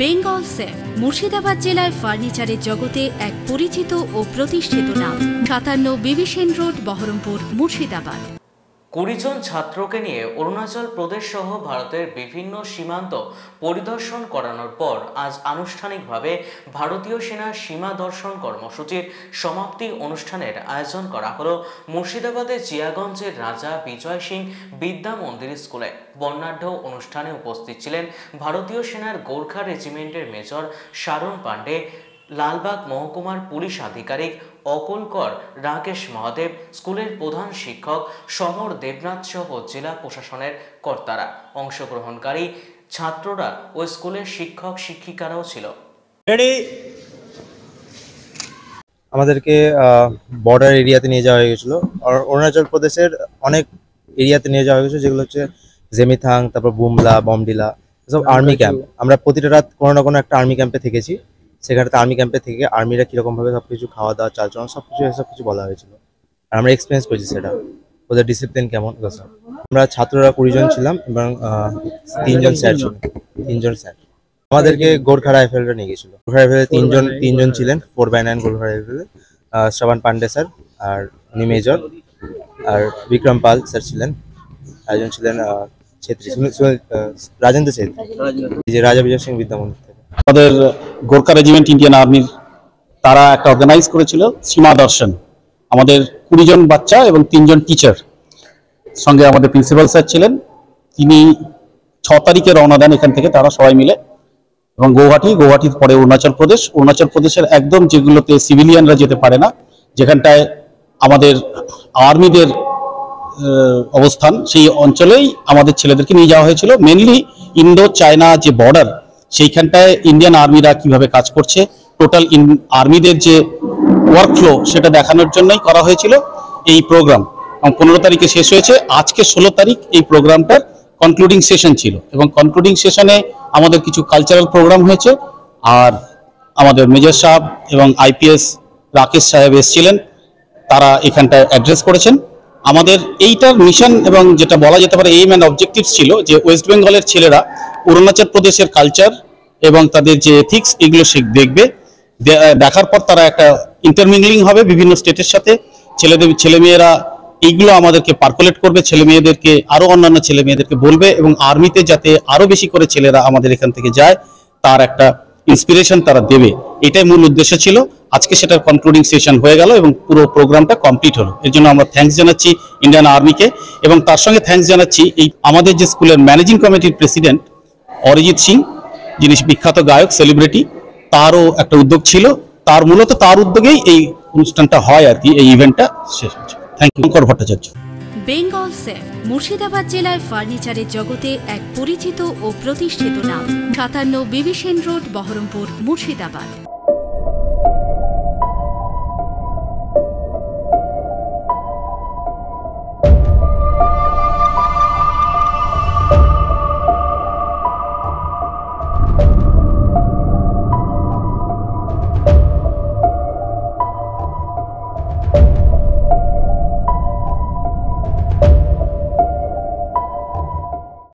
Bengal safe Murshidabad জেলায় ফার্নিচারের জগতে এক পরিচিত ও প্রতিষ্ঠিত নাম। 57 বিবি সেন রোড, বহরমপুর, মুর্শিদাবাদ। 20 জন ছাত্রকে নিয়ে অরুণাচল প্রদেশ সহ ভারতের বিভিন্ন সীমান্ত পরিদর্শন করানোর পর আজ আনুষ্ঠানিকভাবে ভারতীয় সেনার সীমা দর্শন কর্মসূচির সমাপ্তি অনুষ্ঠানের আয়োজন করা হলো মুর্শিদাবাদের জিয়াগঞ্জের রাজা বিজয় সিং বিদ্যা মন্দির স্কুলে। বর্ণাঢ্য অনুষ্ঠানে উপস্থিত ছিলেন ভারতীয় সেনার গোর্খা রেজিমেন্টের মেজর শারণ পান্ডে, লালবাগ মহকুমার পুলিশ আধিকারিক অকুল কর রাকেশ মহাদেব, স্কুলের প্রধান শিক্ষক সমর দেবনাথ সহ জেলা প্রশাসনের কর্তারা। অংশগ্রহণকারী ছাত্ররা ও স্কুলের শিক্ষক শিক্ষিকারাও ছিল। আমাদেরকে বর্ডার এরিয়াতে নিয়ে যাওয়া হয়েছিল, আর অরুণাচল প্রদেশের অনেক এরিয়াতে নিয়ে যাওয়া হয়েছিল, যেগুলো হচ্ছে জেমিথাং, তারপর বুমলা, বমডিলা, সব আর্মি ক্যাম্প। আমরা প্রতিটা রাত কোনো না কোনো একটা আর্মি ক্যাম্পে থেকেছি। সেখানে আর্মি ক্যাম্পে থেকে আর্মিরা কীরকমভাবে সব কিছু খাওয়া দাওয়া, চালচলন সব কিছু বলা হয়েছিল, আর আমরা এক্সপিরিয়েন্স করেছি সেটা, ওদের ডিসিপ্লিন কেমন। আমরা ছাত্ররা 20 জন ছিলাম এবং 3 জন স্যার ছিলেন। 3 জন স্যার আমাদেরকে গোর্খা রাইফেলরা নিয়ে গেছিল। গোর্খা রাইফেলে 3 জন ছিলেন, 4x9 গোর্খা রাইফেলে। শ্রবণ পান্ডে স্যার আর উনি মেজর, আর বিক্রম পাল স্যার ছিলেন, একজন ছিলেন ছেত্রী, রাজেন্দ্র ছেত্রী, যে রাজা বিজয় সিং বিদ্যা মন্দির থেকে। আমাদের গোর্খা রেজিমেন্ট ইন্ডিয়ান আর্মির তারা একটা অর্গানাইজ করেছিল সীমা দর্শন। আমাদের 20 জন বাচ্চা এবং 3 জন টিচার, সঙ্গে আমাদের প্রিন্সিপাল স্যার ছিলেন। তিনি 6 তারিখে রওনা দেন এখান থেকে, তারা সবাই মিলে, এবং গুয়াহাটির পরে অরুণাচল প্রদেশের একদম যেগুলোতে সিভিলিয়ানরা যেতে পারে না, যেখানটায় আমাদের আর্মিদের অবস্থান, সেই অঞ্চলেই আমাদের ছেলেদেরকে নিয়ে যাওয়া হয়েছিল। মেনলি ইন্দো চায়না যে বর্ডার, সেইখানটায় ইন্ডিয়ান আর্মিরা কিভাবে কাজ করছে, টোটাল আর্মিদের যে ওয়ার্কফ্লো, সেটা দেখানোর জন্যই করা হয়েছিল এই প্রোগ্রাম। 15 তারিখে শেষ হয়েছে। আজকে 16 তারিখ এই প্রোগ্রামটার কনক্লুডিং সেশন ছিল, এবং কনক্লুডিং সেশনে আমাদের কিছু কালচারাল প্রোগ্রাম হয়েছে। আর আমাদের মেজর সাহেব এবং আইপিএস রাকেশ সাহেব এসেছিলেন, তারা এখানটায় অ্যাড্রেস করেছেন। আমাদের এইটার মিশন এবং যেটা বলা যেতে পারে এইম অ্যান্ড অবজেক্টিভস ছিল যে ওয়েস্ট বেঙ্গলের ছেলেরা অরুণাচল প্রদেশের কালচার এবং তাদের যে এথিক্স, এগুলো দেখবে। দেখার পর তারা একটা ইন্টারমিংলিং হবে বিভিন্ন স্টেটের সাথে। ছেলেমেয়েরা এইগুলো আমাদেরকে পার্কুলেট করবে, ছেলেমেয়েদেরকে আরও অন্যান্য ছেলেমেয়েদেরকে বলবে, এবং আর্মিতে যাতে আরও বেশি করে ছেলেরা আমাদের এখান থেকে যায়, তার একটা ইন্সপিরেশন তারা দেবে, এটাই মূল উদ্দেশ্য ছিল। আজকে সেটার কনক্লুডিং সেশন হয়ে গেল এবং পুরো প্রোগ্রামটা কমপ্লিট হলো। এর জন্য আমরা থ্যাঙ্কস জানাচ্ছি ইন্ডিয়ান আর্মিকে, এবং তার সঙ্গে থ্যাঙ্কস জানাচ্ছি এই আমাদের যে স্কুলের ম্যানেজিং কমিটির প্রেসিডেন্ট অরিজিৎ সিং, যিনি বিখ্যাত গায়ক, সেলিব্রিটি, তারও একটা উদ্যোগ ছিল। মূলত তার উদ্যোগেই এই অনুষ্ঠানটা হয় আর কি, এই ইভেন্টটা শেষ হয়েছে। Thank you Bhattacharya. Bengal safe Murshidabad জেলায় ফার্নিচারের জগতে এক পরিচিত ও প্রতিষ্ঠিত নাম। 57 বিবি সেন রোড, বহরমপুর, মুর্শিদাবাদ।